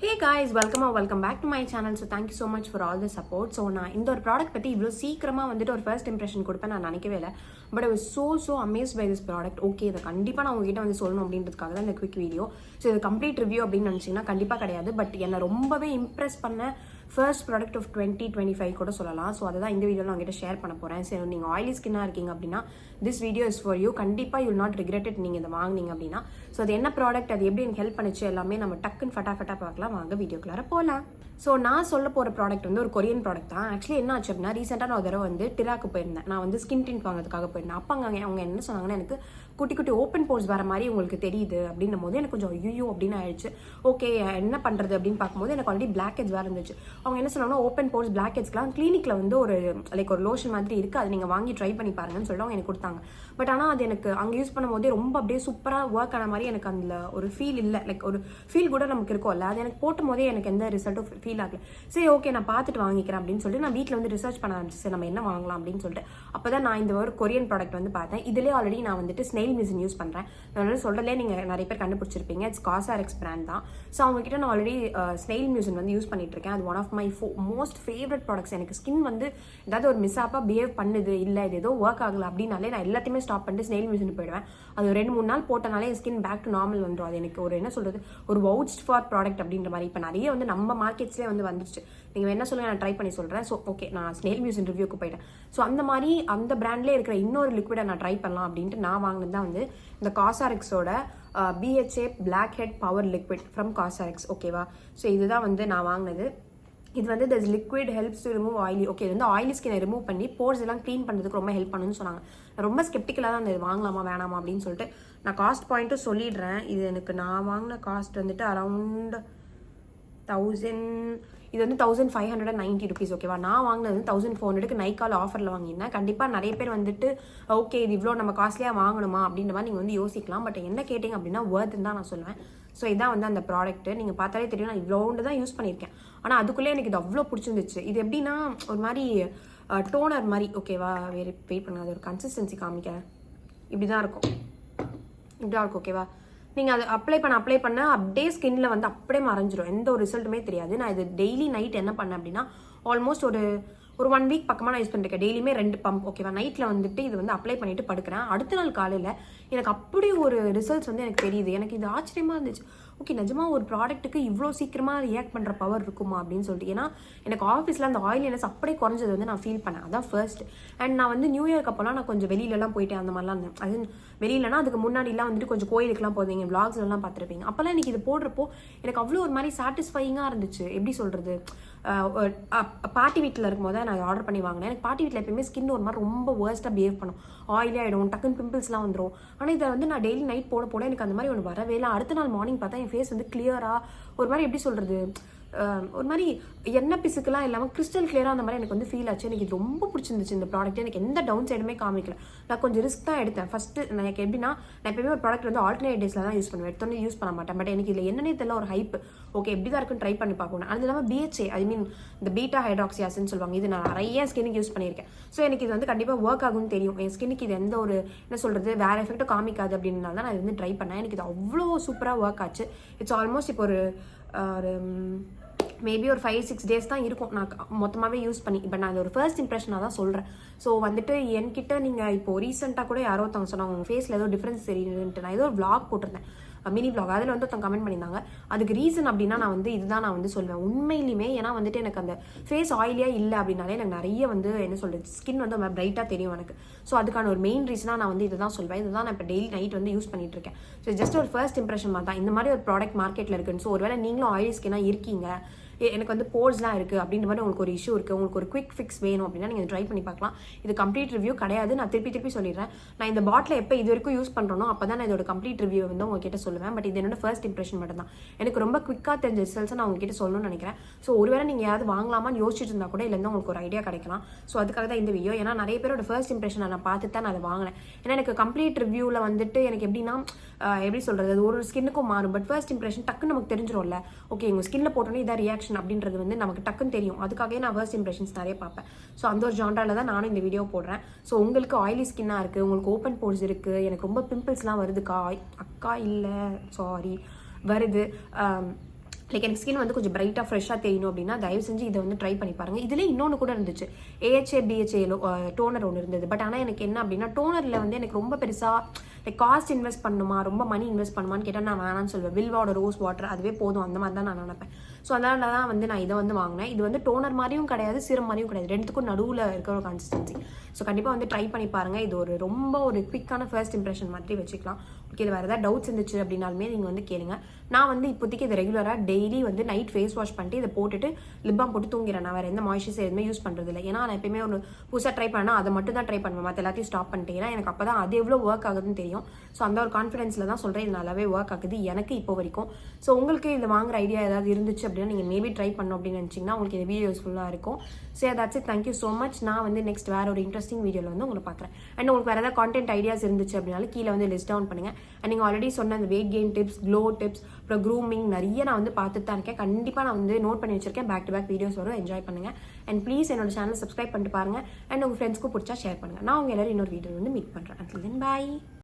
Hey guys, welcome back to my channel. So thank you so much for all the support. So நான் இந்த ஒரு product பற்றி இவ்வளோ சீக்கிரமாக வந்துட்டு ஒரு ஃபர்ஸ்ட் இம்ப்ரெஷன் கொடுப்பேன் நான் நினைக்கவே இல்லை. But I was so amazed by this product. Okay இதை கண்டிப்பாக நான் உங்ககிட்ட வந்து சொல்லணும் அப்படின்றதுக்காக தான் இந்த குவிக் வீடியோ. ஸோ இது கம்ப்ளீட் ரிவ்யூ அப்படின்னு நினச்சிங்கன்னா கண்டிப்பாக கிடையாது. பட் என்னை ரொம்பவே இம்ப்ரெஸ் பண்ண ஃபர்ஸ்ட் ப்ராடக்ட் ஆஃப் 2025 கூட சொல்லலாம். ஸோ அதை தான் இந்த வீடியோவில் நான் உங்ககிட்ட ஷேர் பண்ண போகிறேன். சரி நீங்கள் ஆயிலி ஸ்கின்னாக இருக்கீங்க அப்படின்னா this video is for you. கண்டிப்பாக யூல் நாட் ரிக்ரெட் இட் நீங்கள் இதை வாங்கினீங்க அப்படின்னா. ஸோ அது என்ன ப்ராடக்ட், அது எப்படி எனக்கு ஹெல்ப் பண்ணிச்சு எல்லாமே நம்ம டக்குன்னு ஃபட்டாஃபட்டாக பார்க்கலாம். வாங்க வீடியோக்குள்ளார போகலாம். ஸோ நான் சொல்ல போகிற ப்ராடக்ட் வந்து ஒரு கொரியன் ப்ராடக்ட் தான். ஆக்சுவலி என்ன ஆச்சு அப்படின்னா ரீசெண்டாக நான் ஒரு தடவை வந்து டிராக்கு போயிருந்தேன். நான் வந்து ஸ்கின் டிண்ட் வாங்கிறதுக்காக போயிருந்தேன். அப்போ அவங்க என்ன சொன்னாங்கன்னா எனக்கு குட்டி குட்டி ஓப்பன் போர்ஸ் வர மாதிரி உங்களுக்கு தெரியுது அப்படின்னும் போது எனக்கு கொஞ்சம் ஐயோ அப்படின்னு ஆயிடுச்சு. ஓகே என்ன பண்ணுறது அப்படின்னு பார்க்கும்போது எனக்கு ஆல்ரெடி பிளாக் ஹெட்ஸ் வேறு இருந்துச்சு. அவங்க என்ன சொன்னாங்கன்னா ஓப்பன் போர்ஸ் பிளாக் ஹெட்ஸ்க்குலாம் கிளினிக்கில் வந்து ஒரு லைக் ஒரு லோஷன் மாதிரி இருக்குது, அதை நீங்கள் வாங்கி ட்ரை பண்ணி பாருங்கன்னு சொல்லிட்டு அவங்க எனக்கு கொடுத்தாங்க. பட் ஆனால் அது எனக்கு அங்கே யூஸ் பண்ணும்போதே ரொம்ப அப்படியே சூப்பராக ஒர்க் ஆன மாதிரி எனக்கு அதில் ஒரு ஃபீல் இல்லை. லைக் ஒரு ஃபீல் கூட நமக்கு இருக்கும்ல, அது எனக்கு போட்டும் போதே எனக்கு எந்த ரிசல்ட்டும் ஃபீல் ஆகல. சரி ஓகே நான் பார்த்துட்டு வாங்கிக்கிறேன் அப்படின்னு சொல்லிட்டு நான் வீட்டில் வந்து ரிசர்ச் பண்ண ஆரம்பிச்சு நம்ம என்ன வாங்கலாம் அப்படின்னு சொல்லிட்டு. அப்போ தான் நான் இந்த ஒரு கொரியன் ப்ராடக்ட் வந்து பார்த்தேன். இதுலேயே ஆல்ரெடி நான் வந்துட்டு ஸ்னெயில் மிஷின் யூஸ் பண்ணுறேன். நான் வந்து சொல்கிறதுலே நீங்கள் நிறைய பேர் கண்டுபிடிச்சிருப்பீங்க. இட்ஸ் காசாரெக்ஸ் பிராண்ட் தான். ஸோ அவங்ககிட்ட நான் ஆல்ரெடி ஸ்னெயில் மிஷின் வந்து யூஸ் பண்ணிட்டு இருக்கேன். அது one of my most favourite products. எனக்கு ஸ்கின் வந்து ஏதாவது ஒரு மிஸ்ஸாப்பாக பிஹேவ் பண்ணுது, இல்லை இது ஏதோ ஒர்க் ஆகலை அப்படின்னாலே நான் எல்லாத்தையுமே ஸ்டாப் பண்ணிட்டு ஸ்னெயில் மிஷின் போயிடுவேன். அது 2-3 நாள் போட்டனாலே என் ஸ்கின் பேக் டு நார்மல் வந்துடும். அது எனக்கு ஒரு என்ன சொல்கிறது ஒரு வவுச்ட் ஃபார் ப்ராடக்ட் அப்படின்ற மாதிரி. இப்போ நிறைய வந்து நம்ம மார்க்கெட்ஸ்லேயே வந்து வந்துருச்சு. நீங்கள் என்ன சொல்லுங்கள் நான் ட்ரை பண்ணி சொல்கிறேன். ஸோ ஓகே நான் ஸ்னெயில் மிஷின் ரிவ்யூக்கு போயிட்டேன். ஸோ அந்த மாதிரி அந்த பிராண்ட்லேயே இருக்கிற இன்னொரு லிக்விடை நான் ட்ரை பண்ணலாம் அப்படின்ட்டு நான் வாங்கினது தான் வந்து இந்த காசாரெக்ஸோட BHA blackhead power liquid from Cosrx. ஓகேவா, ஸோ இதுதான் வந்து நான் வாங்கினது. இது வந்து this liquid helps to remove oily. Okay இது வந்து ஆயிலி ஸ்கினை ரிமூவ் பண்ணி போர்ஸ் எல்லாம் க்ளீன் பண்ணுறதுக்கு ரொம்ப ஹெல்ப் பண்ணுன்னு சொன்னாங்க. நான் ரொம்ப ஸ்கெப்டிக்கலாக தான் இது வாங்கலாமா வேணாமா அப்படின்னு சொல்லிட்டு நான் காஸ்ட் பாயிண்ட்டும் சொல்லிடுறேன். இது எனக்கு நான் வாங்கின காஸ்ட் வந்துட்டு அரவுண்ட் 1000. இது வந்து 1590 ருபீஸ். ஓகேவா, நான் வாங்கினது வந்து 1400க்கு நைக்கால் ஆஃபரில் வாங்கியிருந்தேன். கண்டிப்பாக நிறைய பேர் வந்துட்டு ஓகே இது இவ்வளோ நம்ம காஸ்ட்லியாக வாங்கணுமா அப்படின்ற மாதிரி நீங்கள் வந்து யோசிக்கலாம். பட் என்ன கேட்டிங்க அப்படின்னா ஒர்த்துன்னு தான் நான் சொல்லுவேன். ஸோ இதான் வந்து அந்த ப்ராடக்ட்டு. நீங்கள் பார்த்தாலே தெரியும் நான் இவ்வளோண்டு தான் யூஸ் பண்ணியிருக்கேன். ஆனால் அதுக்குள்ளே எனக்கு இது அவ்வளோ பிடிச்சிருந்துச்சு. இது எப்படின்னா ஒரு மாதிரி டோனர் மாதிரி. ஓகேவா, வெயிட் பண்ணாது ஒரு கன்சிஸ்டன்சி காமிக்கிறேன். இப்படி தான் இருக்கும், இப்படி தான் இருக்கும். ஓகேவா, நீங்கள் அது அப்ளை பண்ண அப்படியே ஸ்கின்ல வந்து அப்படியே மறைஞ்சிரும், எந்த ஒரு ரிசல்ட்டுமே தெரியாது. நான் இது டெய்லி நைட் என்ன பண்ணேன் அப்படின்னா ஆல்மோஸ்ட் ஒரு 1 வீக் பக்கமாக நான் யூஸ் பண்ணிருக்கேன். டெய்லியுமே 2 பம்ப். ஓகேவா, நைட்டில் வந்துட்டு இது வந்து அப்ளை பண்ணிட்டு படுக்கிறேன். அடுத்த நாள் காலையில் எனக்கு அப்படி ஒரு ரிசல்ட்ஸ் வந்து எனக்கு தெரியுது. எனக்கு இது ஆச்சரியமாக இருந்துச்சு. ஓகே நிஜமாக ஒரு ப்ராடக்ட்டுக்கு இவ்வளோ சீக்கிரமாக ரியாக்ட் பண்ணுற பவர் இருக்குமா அப்படின்னு சொல்லிட்டு. ஏன்னா எனக்கு ஆஃபீஸில் அந்த ஆயிலினஸ் அப்படியே குறைஞ்சது வந்து நான் ஃபீல் பண்ணேன். அதான் ஃபர்ஸ்ட். அண்ட் நான் வந்து நியூ இயர்க்கு அப்போலாம் நான் கொஞ்சம் வெளியிலலாம் போயிட்டேன், அந்த மாதிரிலாம் இருந்தேன். அது வெளியிலனா அதுக்கு முன்னாடிலாம் வந்துட்டு கொஞ்சம் கோயிலுக்குலாம் போவீங்க, விளாக்ஸ்லாம் பார்த்துருப்பீங்க. அப்போல்லாம் எனக்கு இது போடுறப்போ எனக்கு அவ்வளோ ஒரு மாதிரி சாட்டிஸ்ஃபையிங்காக இருந்துச்சு. எப்படி சொல்கிறது, பாட்டி வீட்டில் இருக்கும்போது நான் ஆர்டர் பண்ணி வாங்கினேன். எனக்கு பாட்டி வீட்டில் எப்பயுமே ஸ்கின் ஒரு மாதிரி ரொம்ப வேர்ஸ்ட்டாக பிஹேவ் பண்ணும், ஆயிலி ஆகிடும், டக்குன்னு பிம்பிள்ஸ்லாம் வந்துடும். ஆனால் இதை வந்து நான் டெய்லி நைட் போட எனக்கு அந்த மாதிரி ஒன்று வரவே இல்லை. அடுத்த நாள் மார்னிங் பார்த்தா என் ஃபேஸ் வந்து கிளியராக ஒரு மாதிரி எப்படி சொல்கிறது ஒரு மாதிரி எண்ணெய் பிசுக்கெல்லாம் இல்லாமல் கிறிஸ்டல் கிளியராக அந்த மாதிரி எனக்கு வந்து ஃபீல் ஆச்சு. எனக்கு இது ரொம்ப பிடிச்சிருந்துச்சு இந்த ப்ராடக்ட். எனக்கு எந்த டவுன் சைடுமே காமிக்கல. நான் கொஞ்சம் ரிஸ்க் தான் எடுத்தேன். ஃபஸ்ட்டு எனக்கு எப்படின்னா நான் எப்பயுமே ஒரு ப்ராடக்ட் வந்து ஆல்டர்னேட் டேஸில் தான் யூஸ் பண்ணுவேன், எடுத்தோன்னே யூஸ் பண்ண மாட்டேன். பட் எனக்கு இதில் என்னன்னே தெரியல ஒரு ஹைப். ஓகே எப்படி தான் இருக்குன்னு ட்ரை பண்ணி பார்க்கணும். அது இல்லாமல் BHA ஐ மீன் இந்த பீட்டா ஹைட்ராக்சியாசின்னு சொல்லுவாங்க, இது நான் நிறைய ஸ்கின்னுக்கு யூஸ் பண்ணியிருக்கேன். ஸோ எனக்கு இது வந்து கண்டிப்பாக ஒர்க் ஆகும்னு தெரியும். என் ஸ்கின்னுக்கு இது எந்த ஒரு என்ன சொல்கிறது வேறு எஃபெக்ட்டும் காமிக்காது அப்படின்னால தான் நான் இது வந்து ட்ரை பண்ணேன். எனக்கு இது அவ்வளோ சூப்பராக ஒர்க் ஆச்சு. இட்ஸ் ஆல்மோஸ்ட் இப்போ ஒரு மேபி ஒரு 5-6 டேஸ் தான் இருக்கும் நான் மொத்தமாகவே யூஸ் பண்ணி. இப்போ நான் ஒரு ஃபர்ஸ்ட் இம்ப்ரெஷனாக தான் சொல்கிறேன். ஸோ வந்துட்டு என்கிட்ட நீங்கள் இப்போ ரீசெண்டாக கூட யாரோ ஒருத்தவங்க சொன்னாங்க உங்கள் ஃபேஸில் ஏதோ டிஃப்ரென்ஸ் தெரியுதுன்ட்டு. நான் ஏதோ ஒரு vlog போட்டிருந்தேன், மினி vlog. அதில் வந்து ஒருத்தவங்க கமெண்ட் பண்ணியிருந்தாங்க. அதுக்கு ரீசன் அப்படின்னா நான் வந்து இதுதான் நான் வந்து சொல்வேன் உண்மையிலுமே. ஏன்னா வந்துட்டு எனக்கு அந்த ஃபேஸ் ஆயிலியாக இல்லை அப்படின்னாலே எனக்கு நிறைய வந்து என்ன சொல்கிறது ஸ்கின் வந்து பிரைட்டாக தெரியும் எனக்கு. ஸோ அதுக்கான ஒரு மெயின் ரீசனாக நான் வந்து இதுதான் சொல்வேன். இதுதான் நான் இப்போ டெய்லி நைட் வந்து யூஸ் பண்ணிட்டு இருக்கேன். ஸோ ஜஸ்ட் ஒரு ஃபர்ஸ்ட் இம்ப்ரெஷன் மாதிரி தான் இந்த மாதிரி ஒரு ப்ராடக்ட் மார்க்கெட்டில் இருக்குன்னு. ஸோ ஒருவேளை நீங்களும் ஆயிலி ஸ்கின்னாக இருக்கீங்க, எனக்கு வந்து போர்ஸ்லாம் இருக்குது அப்படின்ற மாதிரி உங்களுக்கு ஒரு இஷ்யூ இருக்குது, உங்களுக்கு ஒரு குவிக் ஃபிக்ஸ் வேணும் அப்படின்னா நீங்கள் ட்ரை பண்ணி பார்க்கலாம். இது கம்ப்ளீட் ரிவ்யூ கிடையாது, நான் திருப்பி சொல்லிடுறேன். நான் இந்த பாட்டில் எப்போ இது வரைக்கும் யூஸ் பண்ணுறோனோ அப்போ தான் நான் இதோட கம்ப்ளீட் ரிவ்யூ வந்து உங்ககிட்ட சொல்லுவேன். பட் இது என்னோட ஃபர்ஸ்ட் இம்ப்ரெஷன் மட்டும் தான். எனக்கு ரொம்ப குவிக்காக தெரிஞ்ச ரிசல்ட்ஸை நான் உங்ககிட்ட சொல்லணும்னு நினைக்கிறேன். ஸோ ஒருவேளை நீங்கள் யாராவது வாங்கலாமான்னு யோசிச்சுட்டு இருந்தால் கூட இல்லைன்னா உங்களுக்கு ஒரு ஐடியா கிடைக்கலாம். ஸோ அதுக்காக தான் இந்த வீடியோ. ஏன்னா நிறைய பேரோட ஃபர்ஸ்ட் இம்ப்ரெஷனை நான் பார்த்து தான் நான் அதை வாங்கினேன். ஏன்னா எனக்கு கம்ப்ளீட் ரிவ்யூவில் வந்துட்டு எனக்கு எப்படின்னா எப்படி சொல்கிறது அது ஒரு ஸ்கின்னுக்கும் மாறும். பட் ஃபர்ஸ்ட் இம்ப்ரெஷன் டக்குன்னு நமக்கு தெரிஞ்சிடும்ல. ஓகே உங்கள் ஸ்கின்னில் போட்டோன்னே இதான் ரியாக்ஷன் அப்படின்றது வந்து நமக்கு டக்குன்னு தெரியும். அதுக்காகவே நான் ஃபர்ஸ்ட் இம்ப்ரெஷன்ஸ் நிறைய பார்ப்பேன். ஸோ அந்த ஒரு ஜான்ரால தான் நானும் இந்த வீடியோ போடுறேன். ஸோ உங்களுக்கு ஆயிலி ஸ்கின்னாக இருக்குது, உங்களுக்கு ஓப்பன் போர்ஸ் இருக்குது, எனக்கு ரொம்ப பிம்பிள்ஸ்லாம் வருதுக்கா அக்கா இல்லை சாரி வருது லைக் எனக்கு ஸ்கின் வந்து கொஞ்சம் பிரைட்டாக ஃப்ரெஷ்ஷாக தெரியணும் அப்படின்னா தயவு செஞ்சு இதை வந்து ட்ரை பண்ணி பாருங்க. இதில் இன்னொன்று கூட இருந்துச்சு, AHA BHA டோனர் ஒன்று இருந்தது. பட் ஆனால் எனக்கு என்ன அப்படின்னா டோனரில் வந்து எனக்கு ரொம்ப பெருசாக லைக் காஸ்ட் இன்வெஸ்ட் பண்ணுமா, ரொம்ப மணி இன்வெஸ்ட் பண்ணுமான்னு கேட்டால் நான் வேணான்னு சொல்லுவேன். வில்வாவோட ரோஸ் வாட்டர் அதுவே போதும், அந்த மாதிரி தான் நான் நினைப்பேன். ஸோ அதனால தான் வந்து நான் இதை வந்து வாங்கினேன். இது வந்து டோனர் மாதிரியும் கிடையாது, சீரம் மாதிரியும் கிடையாது, ரெண்டுத்துக்கும் நடுவில் இருக்கிற ஒரு கன்சிஸ்டன்சி. ஸோ கண்டிப்பாக வந்து ட்ரை பண்ணி பாருங்கள். இது ஒரு ரொம்ப ஒரு குவிக்கான ஃபர்ஸ்ட் இம்ப்ரெஷன் மாதிரி வச்சுக்கலாம். ஓகே, இது வேறு ஏதாவது டவுட்ஸ் இருந்துச்சு அப்படின்னாலுமே நீங்கள் வந்து கேளுங்க. நான் வந்து இப்போதைக்கு இது ரெகுலராக டெய்லி வந்து நைட் ஃபேஸ் வாஷ் பண்ணிட்டு இதை போட்டுட்டு லிப் பாம் போட்டு தூங்கிறேன். நான் வேறு எந்த மாய்ஸ்சரைசர் எதுவுமே யூஸ் பண்ணுறது இல்லை. ஏன்னா நான் எப்பயுமே ஒரு புதுசாக ட்ரை பண்ணால் அதை மட்டும் தான் ட்ரை பண்ணுவேன், மற்ற எல்லாத்தையும் ஸ்டாப் பண்ணிட்டேன். ஏன்னா எனக்கு அப்போ தான் அது எவ்வளோ ஒர்க் ஆகுதுன்னு தெரியும். ஸோ அந்த ஒரு கான்ஃபிடன்ஸில் தான் சொல்கிறேன், இது நல்லாவே ஒர்க் ஆகுது எனக்கு இப்போ வரைக்கும். ஸோ உங்களுக்கு இதை வாங்குற ஐடியா ஏதாவது இருந்துச்சு அப்படின்னா நீங்கள் மேபி ட்ரை பண்ணணும் அப்படின்னு நினச்சிங்கன்னா உங்களுக்கு இந்த வீடியோ யூஸ்ஃபுல்லாக இருக்கும். So that's it, thank you so much. நான் வந்து நெக்ஸ்ட் வேறு ஒரு இன்ட்ரெஸ்டிங் வீடியோவில் வந்து உங்களை பார்க்குறேன். அண்ட் உங்களுக்கு வேறு ஏதாவது கான்டென்ட் ஐடியாஸ் இருந்துச்சு அப்படின்னாலும் கீழே வந்து லிஸ்ட் டவுன் பண்ணுங்கள். அண்ட் நீங்கள் ஆல்ரெடி சொன்ன அந்த weight gain tips, glow tips, அப்புறம் க்ரூமிங் நிறைய நான் வந்து பார்த்துட்டு தான் இருக்கேன். கண்டிப்பாக நான் வந்து நோட் பண்ணி வச்சிருக்கேன். பேக் டு பேக் வீடியோஸ் வரும், என்ஜாய் பண்ணுங்கள். அண்ட் ப்ளீஸ் என்னோட சேனல் சப்ஸ்கிரைப் பண்ணிட்டு பாருங்கள். அண்ட் உங்கள் ஃப்ரெண்ட்ஸ்க்கும் பிடிச்சா ஷேர் பண்ணுங்கள். நான் உங்கள் எல்லாரும் இன்னொரு வீடியோ வந்து மீட் பண்ணுறேன். until then bye.